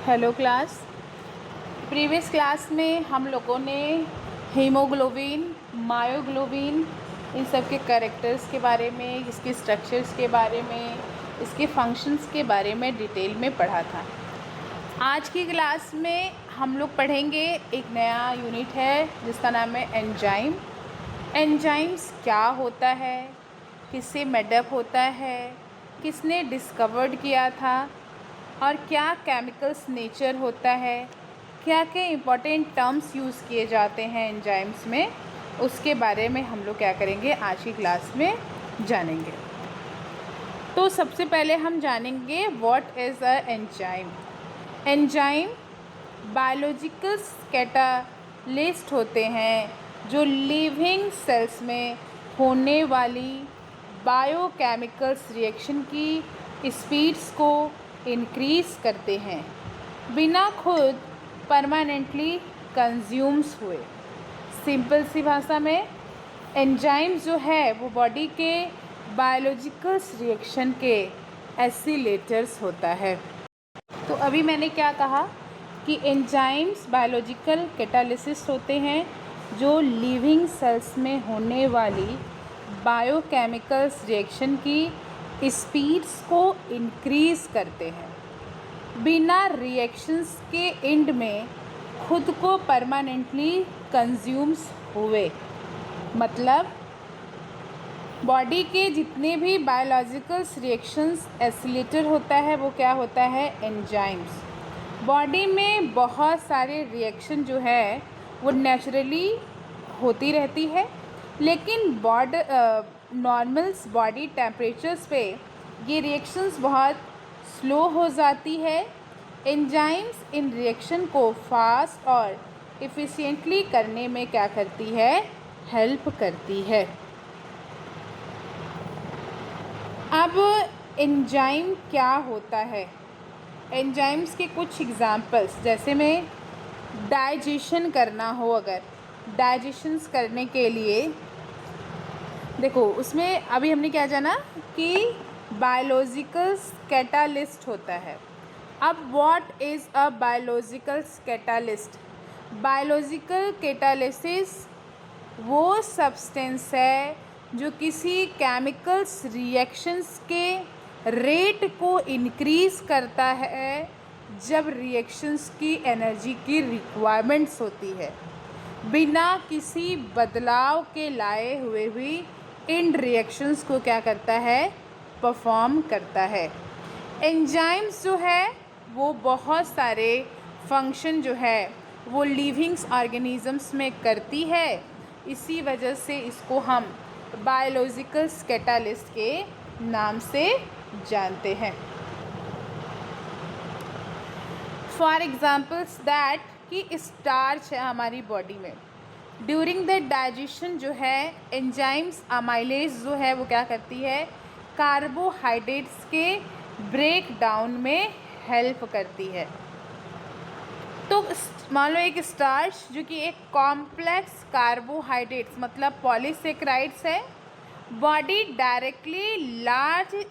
Hello class. Previous class में हम लोगों ने हीमोग्लोबिन, मायोग्लोबिन, इन सब के कैरेक्टर्स के बारे में, इसके स्ट्रक्चर्स के बारे में, इसके फंक्शंस के बारे में डिटेल में पढ़ा था। आज की क्लास में हम लोग पढ़ेंगे, एक नया यूनिट है जिसका नाम है एंजाइम। एंजाइम्स क्या होता है, किससे मेडअप होता है, किसने डिस्कवर्ड किया था और क्या केमिकल्स नेचर होता है, क्या क्या इम्पोर्टेंट टर्म्स यूज़ किए जाते हैं एंजाइम्स में, उसके बारे में हम लोग क्या करेंगे आज की क्लास में जानेंगे। तो सबसे पहले हम जानेंगे what is a enzyme. Enzyme biological catalyst होते हैं जो लिविंग सेल्स में होने वाली बायोकेमिकल्स रिएक्शन की स्पीड्स को इंक्रीज़ करते हैं बिना खुद परमानेंटली कंज्यूम्स हुए। सिंपल सी भाषा में एंजाइम जो है वो बॉडी के बायोलॉजिकल्स रिएक्शन के एसिलेटर्स होता है। तो अभी मैंने क्या कहा कि एंजाइम्स बायोलॉजिकल कैटालिसिस्ट होते हैं जो लिविंग सेल्स में होने वाली बायोकेमिकल्स रिएक्शन की स्पीड्स को इंक्रीज़ करते हैं बिना रिएक्शंस के एंड में खुद को परमानेंटली कंज्यूम्स हुए। मतलब बॉडी के जितने भी बायोलॉजिकल्स रिएक्शंस एसिलेटर होता है वो क्या होता है, एंजाइम्स। बॉडी में बहुत सारे रिएक्शन जो है वो नेचुरली होती रहती है, लेकिन नॉर्मल्स बॉडी टेम्परेचर्स पे ये रिएक्शंस बहुत स्लो हो जाती है। एंजाइम्स इन रिएक्शन को फास्ट और एफिशिएंटली करने में क्या करती है, हेल्प करती है। अब एंजाइम क्या होता है, एंजाइम्स के कुछ एग्जांपल्स, जैसे में डाइजेशन करना हो, अगर डाइजेशंस करने के लिए देखो उसमें अभी हमने क्या जाना कि बायोलॉजिकल कैटालिस्ट होता है। अब what is a biological catalyst. Biological catalysis वो सब्सटेंस है जो किसी केमिकल्स रिएक्शंस के रेट को इंक्रीज़ करता है जब रिएक्शंस की एनर्जी की रिक्वायरमेंट्स होती है, बिना किसी बदलाव के लाए हुए भी इन रिएक्शंस को क्या करता है, परफॉर्म करता है। एंजाइम्स जो है वो बहुत सारे फंक्शन जो है वो लिविंग्स ऑर्गेनिजम्स में करती है, इसी वजह से इसको हम बायोलॉजिकल कैटालिस्ट के नाम से जानते हैं। फॉर एग्जाम्पल्स दैट कि स्टार्च है हमारी बॉडी में, ड्यूरिंग द डाइजेशन जो है एंजाइम्स अमाइलेज जो है वो क्या करती है, कार्बोहाइड्रेट्स के ब्रेक डाउन में हेल्प करती है। तो मान लो एक स्टार्च जो कि एक कॉम्प्लेक्स कार्बोहाइड्रेट्स मतलब पॉलीसेकेराइड्स है, body directly large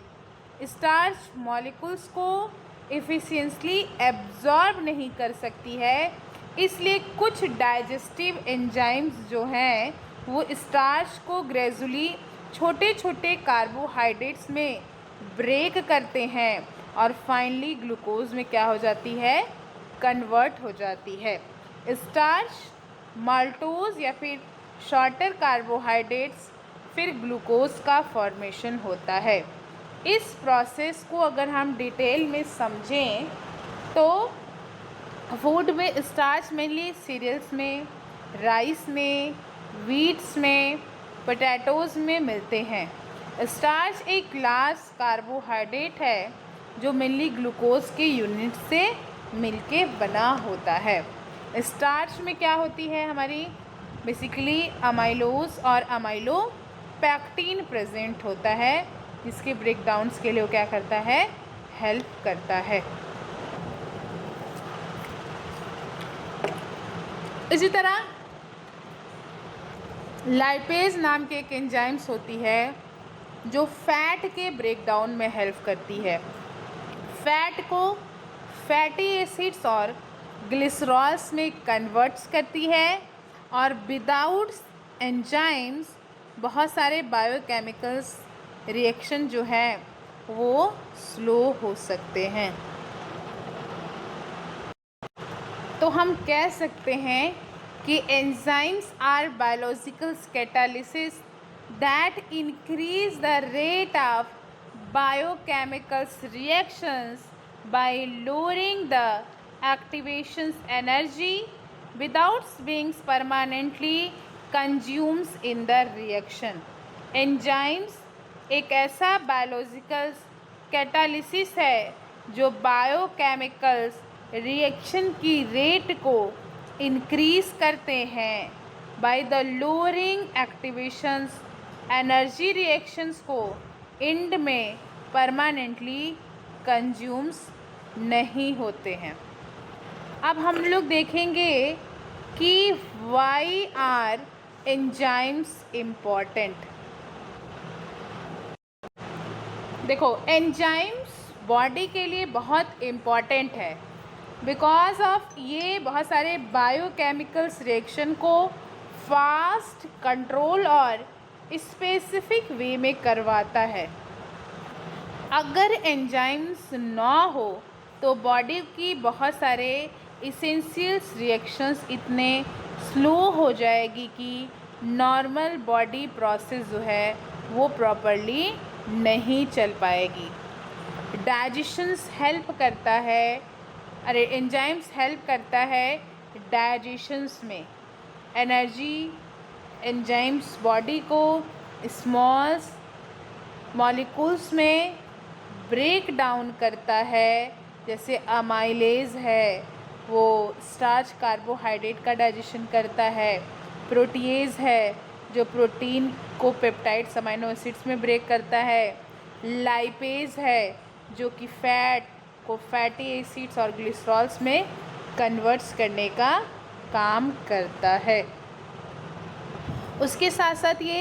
starch molecules को एफिशिएंटली एब्जॉर्ब नहीं कर सकती है, इसलिए कुछ डाइजेस्टिव एंजाइम्स जो हैं वो स्टार्च को ग्रेजुअली छोटे छोटे कार्बोहाइड्रेट्स में ब्रेक करते हैं और फाइनली ग्लूकोज में क्या हो जाती है, कन्वर्ट हो जाती है। स्टार्च, माल्टोज या फिर शॉर्टर कार्बोहाइड्रेट्स, फिर ग्लूकोज का फॉर्मेशन होता है। इस प्रोसेस को अगर हम डिटेल में समझें तो फूड में स्टार्च मेनली सीरियल्स में, राइस में, वीट्स में, पोटैटोज़ में मिलते हैं। स्टार्च एक क्लास कार्बोहाइड्रेट है जो मेनली ग्लूकोज के यूनिट से मिलके बना होता है। स्टार्च में क्या होती है हमारी, बेसिकली अमाइलोज और अमाइलोपैक्टिन प्रेजेंट होता है, जिसके ब्रेकडाउन्स के लिए वो क्या करता है, हेल्प करता है। इसी तरह लाइपेज नाम की एक एंजाइम्स होती है जो फैट के ब्रेकडाउन में हेल्प करती है। फैट को फैटी एसिड्स और ग्लिसरॉल्स में कन्वर्ट्स करती है। और विदाउट एंजाइम्स बहुत सारे बायोकेमिकल्स रिएक्शन जो है वो स्लो हो सकते हैं। तो हम कह सकते हैं कि enzymes are biological catalysis that increase the rate of biochemicals reactions by lowering the activation's energy without being permanently consumed in the reaction. Enzymes एक ऐसा बायोलॉजिकल कैटालिसिस है जो बायोकेमिकल्स रिएक्शन की रेट को इंक्रीज करते हैं by the lowering activations energy reactions को end में परमानेंटली कंज्यूम्स नहीं होते हैं। अब हम लोग देखेंगे कि वाई आर एंजाइम्स इम्पॉर्टेंट। देखो, एंजाइम्स बॉडी के लिए बहुत इम्पॉर्टेंट है बिकॉज ऑफ ये बहुत सारे बायोकेमिकल्स रिएक्शन को फास्ट, कंट्रोल और स्पेसिफिक वे में करवाता है। अगर एंजाइम्स ना हो तो बॉडी की बहुत सारे इसेंशियल्स रिएक्शंस इतने स्लो हो जाएगी कि नॉर्मल बॉडी प्रोसेस जो है वो प्रॉपरली नहीं चल पाएगी। डाइजेशंस हेल्प करता है, एंजाइम्स हेल्प करता है डाइजेशंस में। एनर्जी एंजाइम्स बॉडी को स्मॉल मॉलिक्यूल्स में ब्रेक डाउन करता है, जैसे अमाइलेज है वो स्टार्च कार्बोहाइड्रेट का डाइजेशन करता है, प्रोटीएज है जो प्रोटीन को पेप्टाइड्स अमाइनो एसिड्स में ब्रेक करता है, लाइपेज है जो कि फैट को फैटी एसिड्स और ग्लिसरॉल्स में कन्वर्ट्स करने का काम करता है। उसके साथ साथ ये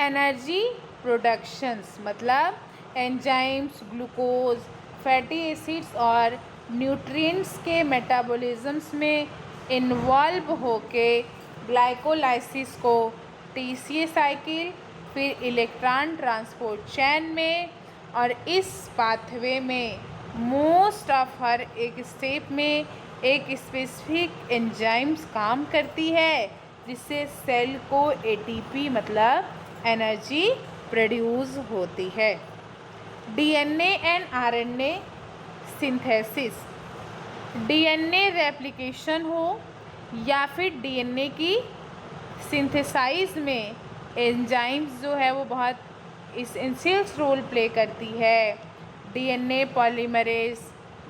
एनर्जी प्रोडक्शंस मतलब एंजाइम्स ग्लूकोज, फैटी एसिड्स और न्यूट्रिएंट्स के मेटाबॉलिज्म्स में इन्वॉल्व होके ग्लाइकोलाइसिस को टीसीए साइकिल, फिर इलेक्ट्रॉन ट्रांसपोर्ट चेन में और इस पाथवे में मोस्ट ऑफ हर एक स्टेप में एक स्पेसिफिक एंजाइम्स काम करती है जिससे सेल को एटीपी मतलब एनर्जी प्रोड्यूस होती है। DNA and RNA synthesis, DNA replication हो या फिर डीएनए की सिंथेसाइज में एंजाइम्स जो है वो बहुत एसेंशियल रोल प्ले करती है। डीएनए पॉलीमरेज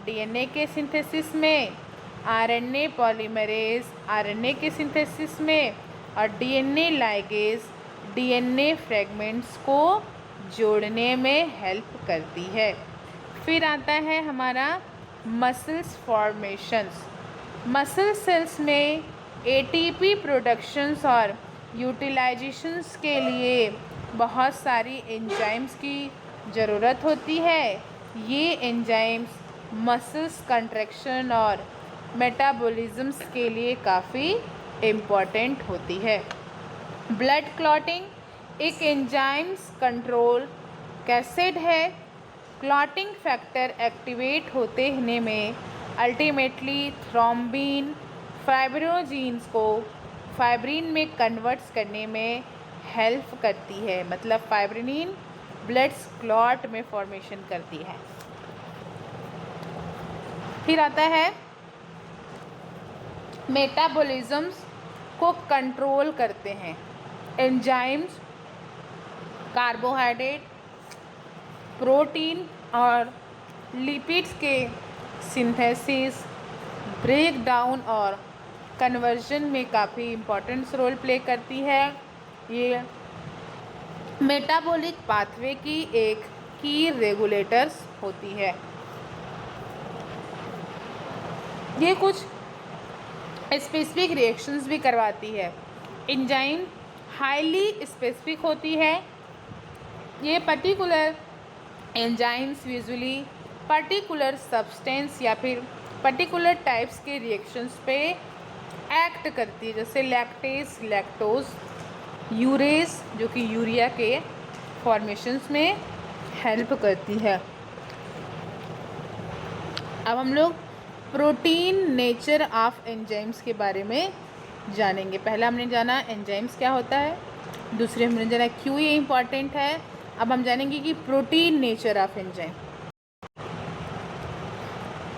डीएनए के सिंथेसिस में, आरएनए पॉलीमरेज आरएनए के सिंथेसिस में और डीएनए लाइगेज डीएनए फ्रेगमेंट्स को जोड़ने में हेल्प करती है। फिर आता है हमारा मसल्स फॉर्मेशंस। मसल सेल्स में एटीपी प्रोडक्शंस और यूटिलाइजेशंस के लिए बहुत सारी एंजाइम्स की ज़रूरत होती है। ये एंजाइम्स मसल्स कंट्रैक्शन और मेटाबॉलिज्म्स के लिए काफ़ी इम्पॉर्टेंट होती है। ब्लड क्लॉटिंग एक एंजाइम्स कंट्रोल कैसेड है। क्लॉटिंग फैक्टर एक्टिवेट होते होने में अल्टीमेटली थ्रोम्बिन फाइब्रिनोजेंस को फाइब्रिन में कन्वर्ट्स करने में हेल्प करती है, मतलब फाइब्रिनिन ब्लड क्लॉट में फॉर्मेशन करती है। फिर आता है मेटाबॉलिज्म्स को कंट्रोल करते हैं एंजाइम्स कार्बोहाइड्रेट, प्रोटीन और लिपिड्स के सिंथेसिस, ब्रेक डाउन और कन्वर्जन में काफ़ी इम्पोर्टेंट रोल प्ले करती है। ये मेटाबॉलिक पाथवे की एक की रेगुलेटर्स होती है। ये कुछ स्पेसिफिक रिएक्शंस भी करवाती है। एंजाइम हाईली स्पेसिफिक होती है। ये particular enzymes usually particular substance या फिर पर्टिकुलर टाइप्स के रिएक्शंस पे एक्ट करती है, जैसे लैक्टेज, लैक्टोज, यूरेज जो कि यूरिया के फॉर्मेशंस में हेल्प करती है। अब हम लोग प्रोटीन नेचर ऑफ एंजाइम्स के बारे में जानेंगे। पहला हमने जाना एंजाइम्स क्या होता है, दूसरे हमने जाना क्यों ये इम्पॉर्टेंट है। अब हम जानेंगे कि protein nature of enzyme.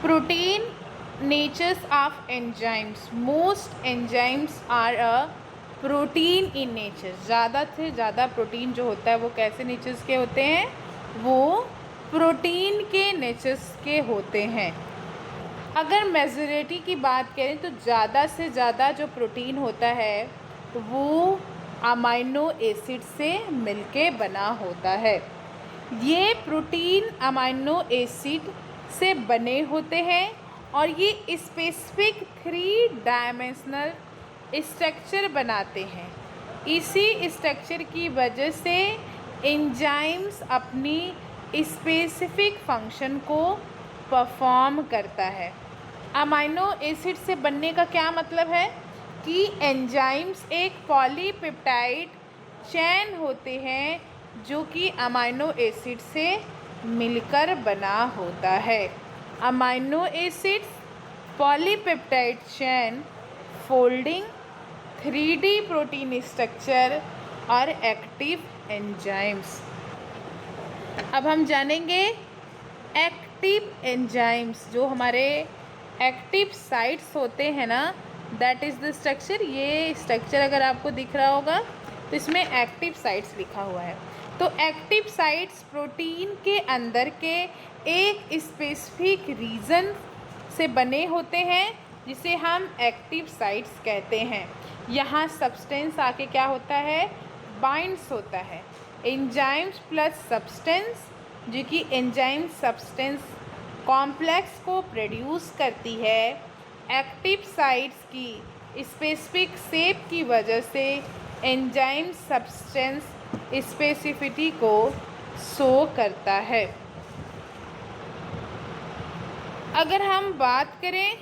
Protein natures of enzymes, most enzymes are a protein in nature. ज़्यादा से ज़्यादा प्रोटीन जो होता है वो कैसे नेचर्स के होते हैं, वो प्रोटीन के नेचर्स के होते हैं। अगर मेजॉरिटी की बात करें तो ज़्यादा से ज़्यादा जो प्रोटीन होता है वो अमाइनो एसिड से मिलके बना होता है। ये प्रोटीन अमाइनो एसिड से बने होते हैं और ये स्पेसिफिक 3 डायमेंशनल स्ट्रक्चर बनाते हैं। इसी स्ट्रक्चर की वजह से एंजाइम्स अपनी स्पेसिफिक फंक्शन को परफॉर्म करता है। अमाइनो एसिड से बनने का क्या मतलब है कि एंजाइम्स एक पॉलीपेप्टाइड चेन होते हैं जो कि अमाइनो एसिड से मिलकर बना होता है। Amino acids polypeptide chain, folding, 3D protein structure और एक्टिव एंजाइम्स। अब हम जानेंगे एक्टिव एंजाइम्स। जो हमारे एक्टिव साइट्स होते हैं ना, दैट इज़ द स्ट्रक्चर। ये स्ट्रक्चर अगर आपको दिख रहा होगा तो इसमें एक्टिव साइट्स लिखा हुआ है। तो एक्टिव साइट्स प्रोटीन के अंदर के एक स्पेसिफिक रीजन से बने होते हैं जिसे हम एक्टिव साइट्स कहते हैं। यहाँ सब्सटेंस आके क्या होता है, बाइंड्स होता है। एंजाइम्स प्लस सब्सटेंस जो कि एंजाइम सब्सटेंस कॉम्प्लेक्स को प्रोड्यूस करती है। एक्टिव साइट्स की स्पेसिफिक शेप की वजह से एंजाइम सब्सटेंस स्पेसिफिटी को शो करता है। अगर हम बात करें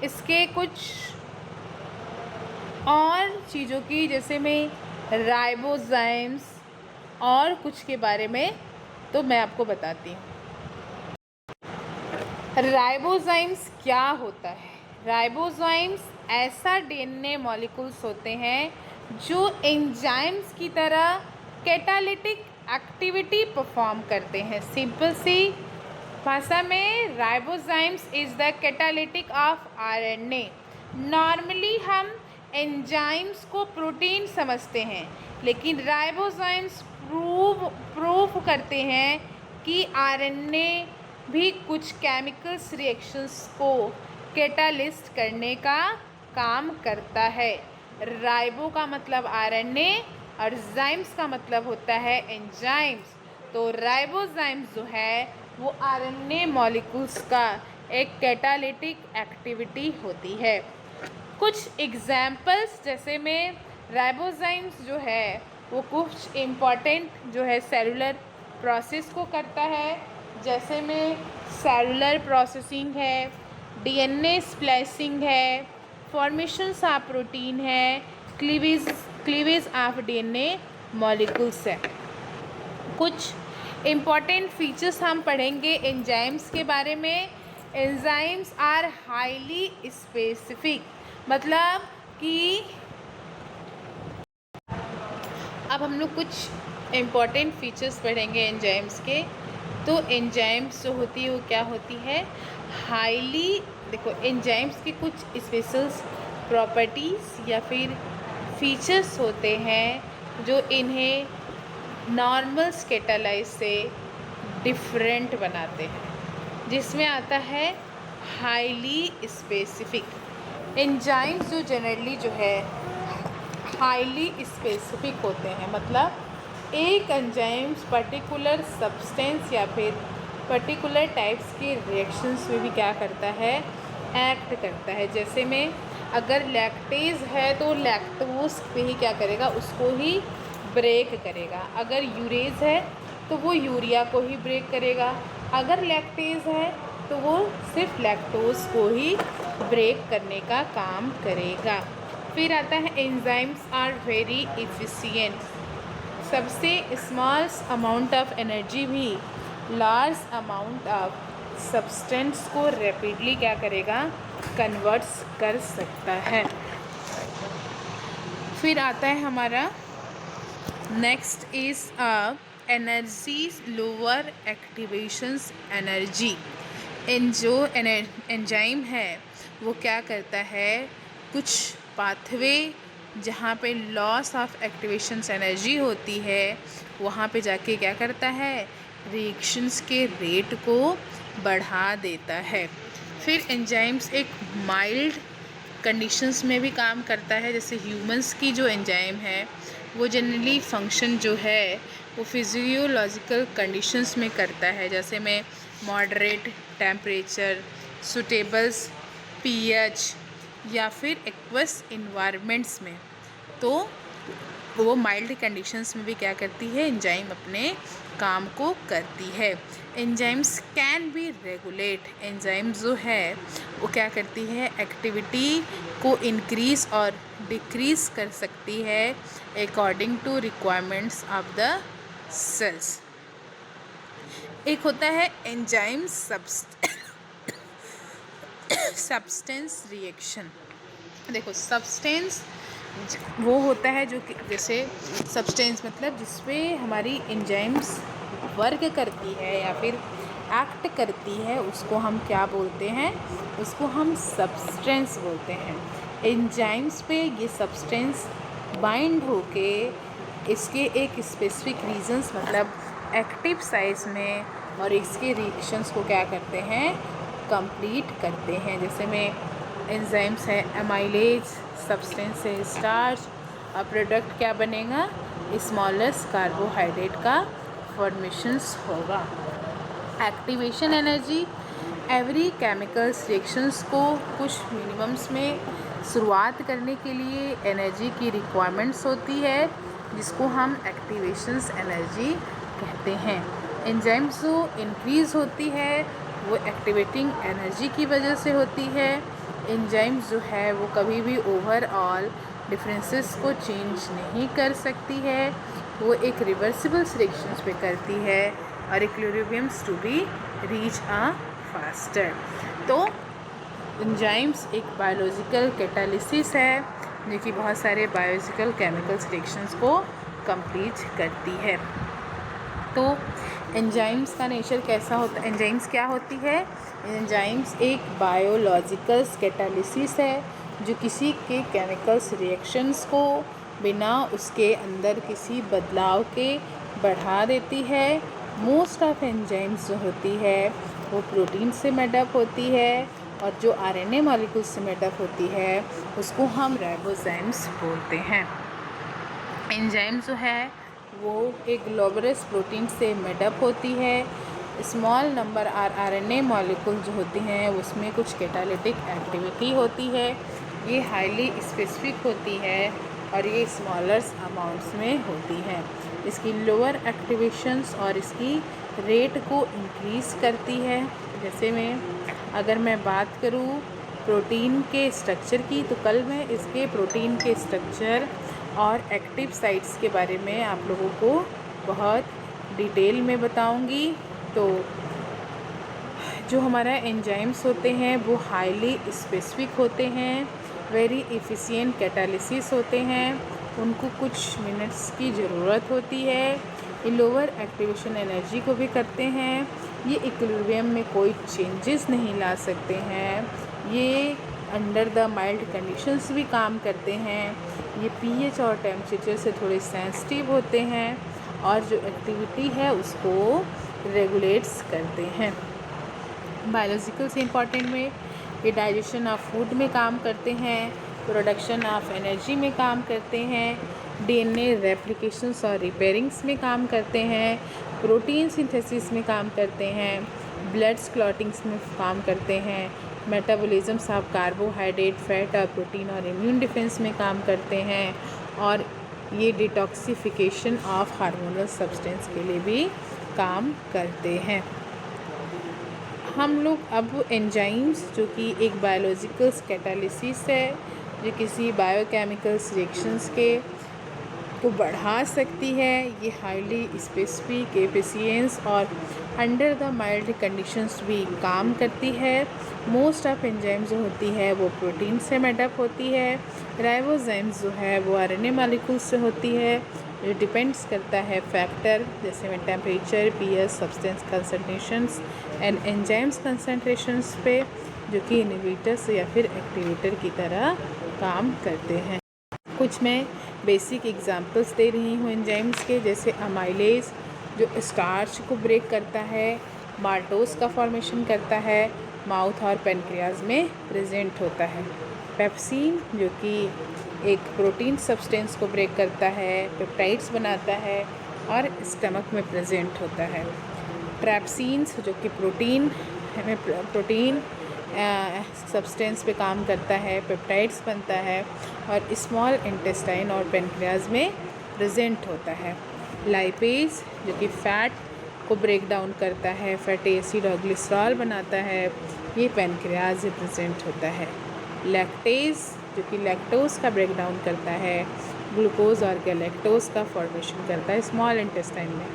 इसके कुछ और चीज़ों की, जैसे में राइबोजाइम्स और कुछ के बारे में, तो मैं आपको बताती हूँ। राइबोजाइम्स क्या होता है? राइबोजाइम्स ऐसा डीएनए मॉलिक्यूल्स होते हैं जो एंजाइम्स की तरह कैटालिटिक एक्टिविटी परफॉर्म करते हैं। सिंपल सी भाषा में ribozymes is the catalytic of RNA. Normally हम एंजाइम्स को प्रोटीन समझते हैं, लेकिन राइबोजाइम्स प्रूव करते हैं कि आरएनए भी कुछ केमिकल्स रिएक्शंस को कैटालिस्ट करने का काम करता है। राइबो का मतलब आरएनए और जाइम्स का मतलब होता है एंजाइम्स। तो राइबोजाइम्स जो है वो आरएनए मॉलिक्यूल्स का एक कैटालिटिक एक्टिविटी होती है। कुछ एग्जाम्पल्स जैसे में राइबोजाइम्स जो है वो कुछ इम्पॉर्टेंट जो है सेलुलर प्रोसेस को करता है, जैसे में सेलुलर प्रोसेसिंग है, डीएनए स्प्लाइसिंग है, फॉर्मेशंस ऑफ प्रोटीन है, क्लीवेज ऑफ डीएनए मॉलिक्यूल्स है। कुछ इम्पॉर्टेंट फीचर्स हम पढ़ेंगे एंजाइम्स के बारे में। एंजाइम्स आर हाईली स्पेसिफिक, मतलब कि अब हम लोग कुछ इम्पॉर्टेंट फीचर्स पढ़ेंगे एंजाइम्स के। तो एंजाइम्स जो होती है वो क्या होती है, हाईली, देखो एंजाइम्स के कुछ स्पेशल प्रॉपर्टीज़ या फिर फीचर्स होते हैं जो इन्हें नॉर्मल स्केटालाइज से डिफरेंट बनाते हैं, जिसमें आता है हाईली स्पेसिफिक। एंजाइम्स जो जनरली जो है हाईली स्पेसिफिक होते हैं, मतलब एक एंजाइम्स पर्टिकुलर सब्सटेंस या फिर पर्टिकुलर टाइप्स के रिएक्शंस में भी क्या करता है, एक्ट करता है। जैसे में अगर लैक्टेज है तो लैक्टोज पे ही क्या करेगा, उसको ही ब्रेक करेगा। अगर यूरेज है तो वो यूरिया को ही ब्रेक करेगा। अगर लैक्टेज है तो वो सिर्फ लैक्टोज को ही ब्रेक करने का काम करेगा। फिर आता है एंजाइम्स आर वेरी इफ़िशियंट। सबसे स्मॉल अमाउंट ऑफ एनर्जी भी लार्ज अमाउंट ऑफ सब्सटेंस को रैपिडली क्या करेगा, कन्वर्ट्स कर सकता है। फिर आता है हमारा next is energy lower activations energy. जो एंजाइम है वो क्या करता है, कुछ पाथवे जहाँ पे लॉस ऑफ एक्टिवेशंस एनर्जी होती है वहाँ पे जाके क्या करता है, रिएक्शंस के रेट को बढ़ा देता है। फिर एंजाइम्स एक माइल्ड कंडीशंस में भी काम करता है। जैसे ह्यूमंस की जो एंजाइम है वो जनरली फंक्शन जो है वो फिजियोलॉजिकल कंडीशंस में करता है, जैसे में मॉडरेट टेम्परेचर, सुटेबल्स पीएच या फिर एक्वस इन्वायरमेंट्स में। तो वो माइल्ड कंडीशंस में भी क्या करती है, एंजाइम अपने काम को करती है। Enzymes can be regulate. Enzyme जो है वो क्या करती है, एक्टिविटी को इंक्रीज़ और डिक्रीज़ कर सकती है according to requirements of the cells. एक होता है एंजाइम सब्सटेंस रिएक्शन। देखो सब्सटेंस वो होता है जो कि जैसे सब्सटेंस मतलब जिसमें हमारी एंजाइम्स वर्क करती है या फिर एक्ट करती है, उसको हम क्या बोलते हैं, उसको हम सब्सटेंस बोलते हैं। एंजाइम्स पे ये सब्सटेंस बाइंड होके इसके एक स्पेसिफिक रीजंस मतलब एक्टिव साइज में और इसके रिएक्शंस को क्या करते हैं, कंप्लीट करते हैं। जैसे में एंजाइम्स है एमाइलेज, सब्सटेंस है स्टार्च और प्रोडक्ट क्या बनेगा, स्मॉलेस्ट कार्बोहाइड्रेट का फॉर्मेशंस होगा। Activation energy every chemicals reactions को कुछ मिनिमम्स में शुरुआत करने के लिए एनर्जी की रिक्वायरमेंट्स होती है, जिसको हम एक्टिवेशंस एनर्जी कहते हैं। एंजाइम्स जो इंक्रीज़ होती है वो एक्टिवेटिंग एनर्जी की वजह से होती है। एंजाइम्स जो है वो कभी भी ओवरऑल डिफरेंसेस को चेंज नहीं कर सकती है, वो एक रिवर्सिबल रिएक्शंस पे करती है और equilibriums to be reach a faster. तो एंजाइम्स एक बायोलॉजिकल कैटालिसिस है जो कि बहुत सारे बायोलॉजिकल केमिकल्स रिएक्शंस को कंप्लीट करती है। तो एंजाइम्स का नेचर कैसा होता है, एंजाइम्स क्या होती है, एंजाइम्स एक बायोलॉजिकल कैटालिसिस है जो किसी के केमिकल्स रिएक्शंस को बिना उसके अंदर किसी बदलाव के बढ़ा देती है। मोस्ट ऑफ एंजाइम्स जो होती है वो प्रोटीन से मेडअप होती है और जो आरएनए मॉलिक्यूल से मेडअप होती है उसको हम राइबोसोम्स बोलते हैं। एंजाइम जो है वो एक ग्लोबुलस प्रोटीन से मेडअप होती है। स्मॉल नंबर आरएनए मॉलिक्यूल जो होती हैं उसमें कुछ कैटालिटिक एक्टिविटी होती है। ये हाईली स्पेसिफिक होती है और ये स्मॉलर अमाउंट्स में होती है। इसकी लोअर एक्टिवेशंस और इसकी रेट को इंक्रीज़ करती है। जैसे अगर मैं बात करूँ प्रोटीन के स्ट्रक्चर की, तो कल मैं इसके प्रोटीन के स्ट्रक्चर और एक्टिव साइट्स के बारे में आप लोगों को बहुत डिटेल में बताऊंगी। तो जो हमारा एंजाइम्स होते हैं वो हाईली स्पेसिफिक होते हैं, वेरी एफिशिएंट कैटालिसिस होते हैं, उनको कुछ मिनट्स की ज़रूरत होती है। ये लोअर एक्टिवेशन एनर्जी को भी करते हैं। ये इक्विलिब्रियम में कोई चेंजेस नहीं ला सकते हैं। ये अंडर द माइल्ड कंडीशंस भी काम करते हैं। ये पीएच और टेम्परेचर से थोड़े सेंसिटिव होते हैं और जो एक्टिविटी है उसको रेगुलेट्स करते हैं। बायोलॉजिकल से इम्पॉर्टेंट में ये डाइजेशन ऑफ फूड में काम करते हैं, प्रोडक्शन ऑफ एनर्जी में काम करते हैं, डीएनए रेप्लिकेशंस और रिपेयरिंग्स में काम करते हैं, प्रोटीन सिंथेसिस में काम करते हैं, ब्लड्स क्लॉटिंग्स में काम करते हैं, मेटाबॉलिज्म्स ऑफ कार्बोहाइड्रेट, फैट और प्रोटीन और इम्यून डिफेंस में काम करते हैं, और ये डिटॉक्सिफिकेशन ऑफ हार्मोनल सब्सटेंस के लिए भी काम करते हैं। हम लोग अब एंजाइम्स, जो कि एक बायोलॉजिकल कैटालिसिस है, जो किसी बायोकेमिकल रिएक्शंस के को बढ़ा सकती है। ये हाईली स्पेसिफिक, एफिशिएंस और अंडर द माइल्ड कंडीशंस भी काम करती है। मोस्ट ऑफ एंजाइम जो होती है वो प्रोटीन से मेडअप होती है। राइबोसोम्स जो है वो आरएनए मॉलिक्यूल्स से होती है, जो डिपेंड्स करता है फैक्टर जैसे में temperature, pH, substance concentrations and enzymes concentrations पे, जो कि इनहिबिटर्स या फिर एक्टिवेटर की तरह काम करते हैं। कुछ मैं बेसिक एग्जांपल्स दे रही हूँ एंजाइम्स के, जैसे अमाइलेज जो स्टार्च को ब्रेक करता है, माल्टोस का फॉर्मेशन करता है, माउथ और पेनक्रियाज में प्रेजेंट होता है। पेप्सिन जो कि एक प्रोटीन सब्सटेंस को ब्रेक करता है, पेप्टाइड्स बनाता है और स्टमक में प्रेजेंट होता है। ट्रैप्सिन्स जो कि प्रोटीन सब्सटेंस पे काम करता है, पेप्टाइड्स बनता है और स्मॉल इंटेस्टाइन और पेनक्रियाज में प्रेजेंट होता है। लाइपेज जो कि फ़ैट को ब्रेक डाउन करता है, फैटी एसिड और ग्लिसरॉल बनाता है, ये पेनक्रियाज में प्रेजेंट होता है। लैक्टेज जो कि लैक्टोज का ब्रेक डाउन करता है, ग्लूकोज और गैलेक्टोज का फॉर्मेशन करता है स्मॉल इंटेस्टाइन में।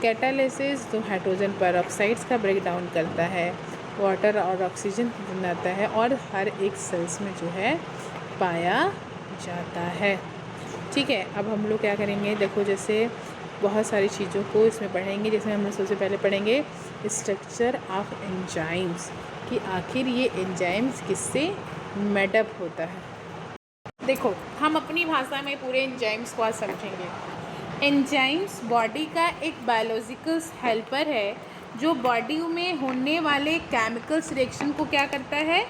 कैटालिसिस जो हाइड्रोजन पेरोक्साइड्स का ब्रेक डाउन करता है, वाटर और ऑक्सीजन बनाता है और हर एक सेल्स में जो है पाया जाता है। ठीक है, अब हम लोग क्या करेंगे, देखो जैसे बहुत सारी चीज़ों को इसमें पढ़ेंगे। जैसे हम सबसे पहले पढ़ेंगे स्ट्रक्चर ऑफ एंजाइम्स, कि आखिर ये एंजाइम्स किससे मेडअप होता है। देखो हम अपनी भाषा में पूरे एंजाइम्स को आज समझेंगे। एंजाइम्स बॉडी का एक बायोलॉजिकल हेल्पर है, जो बॉडी में होने वाले केमिकल्स रिएक्शन को क्या करता है,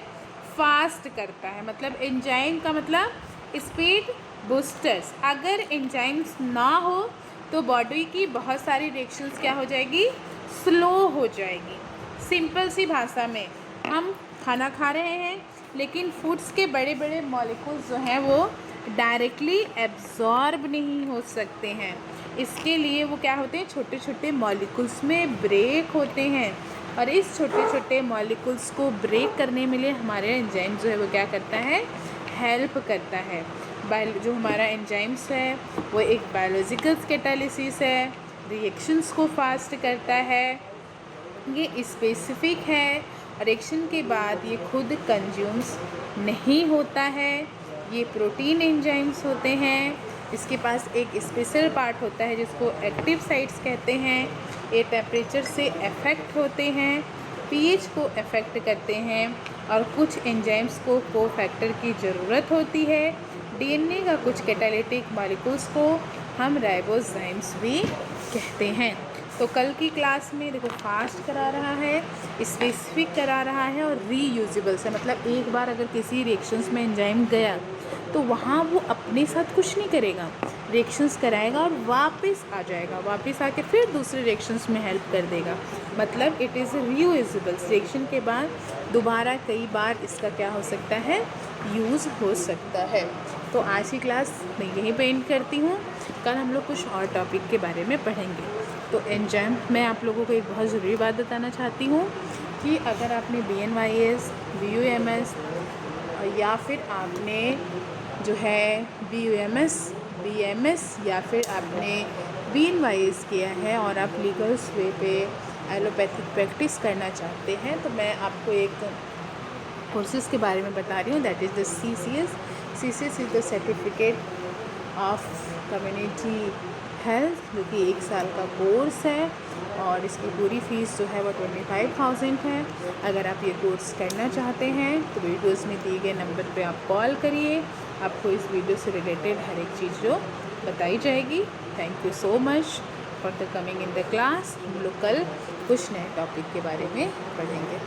फास्ट करता है। मतलब एंजाइम का मतलब स्पीड बूस्टर्स। अगर एंजाइम्स ना हो तो बॉडी की बहुत सारी रिएक्शंस क्या हो जाएगी, स्लो हो जाएगी। सिंपल सी भाषा में, हम खाना खा रहे हैं लेकिन फूड्स के बड़े बड़े मॉलिक्यूल्स जो हैं वो डायरेक्टली एब्जॉर्ब नहीं हो सकते हैं। इसके लिए वो क्या होते हैं, छोटे छोटे मॉलिक्यूल्स में ब्रेक होते हैं और इस छोटे छोटे मॉलिक्यूल्स को ब्रेक करने में लिए हमारे एंजाइम जो है वो क्या करता है, हेल्प करता है। जो हमारा एंजाइम्स है वो एक बायोलॉजिकल कैटालिसिस है, रिएक्शंस को फास्ट करता है, ये स्पेसिफिक है। रिएक्शन के बाद ये खुद कंज्यूम्स नहीं होता है, ये प्रोटीन एंजाइम्स होते हैं। इसके पास एक स्पेशल पार्ट होता है जिसको एक्टिव साइट्स कहते हैं। ये टेम्परेचर से अफेक्ट होते हैं, पीएच को अफेक्ट करते हैं और कुछ एंजाइम्स को कोफैक्टर की ज़रूरत होती है। डीएनए का कुछ कैटालिटिक मॉलिक्यूल्स को हम राइबोसोम्स भी कहते हैं। तो कल की क्लास में देखो फास्ट करा रहा है, स्पेसिफिक करा रहा है और रीयूजेबल से, मतलब एक बार अगर किसी रिएक्शंस में एंजाइम गया तो वहाँ वो अपने साथ कुछ नहीं करेगा, रिएक्शंस कराएगा और वापस आ जाएगा, वापस आके फिर दूसरे रिएक्शंस में हेल्प कर देगा। मतलब इट इज़ रीयूजेबल। रिएक्शन के बाद दोबारा कई बार इसका क्या हो सकता है, यूज़ हो सकता है। तो आज की क्लास मैं यहीं पे एंड करती हूँ। कल हम लोग कुछ और टॉपिक के बारे में पढ़ेंगे। तो एंजाइम, मैं आप लोगों को एक बहुत ज़रूरी बात बताना चाहती हूँ कि अगर आपने BNYS, BUMS या फिर आपने जो है BMS या फिर आपने BNYS किया है और आप लीगल वे पे एलोपैथिक प्रैक्टिस करना चाहते हैं, तो मैं आपको एक कोर्सेज़ के बारे में बता रही हूँ, that is the CCS। CCS is the certificate of community health, जो कि 1 साल का कोर्स है और इसकी पूरी फ़ीस जो है वो 25,000 है। अगर आप ये कोर्स करना चाहते हैं तो वीडियोस में दिए गए नंबर पे आप कॉल करिए, आपको इस वीडियो से रिलेटेड हर एक चीज़ जो बताई जाएगी। Thank you so much for the coming in the class. हम लोग कल कुछ नए टॉपिक के बारे में पढ़ेंगे।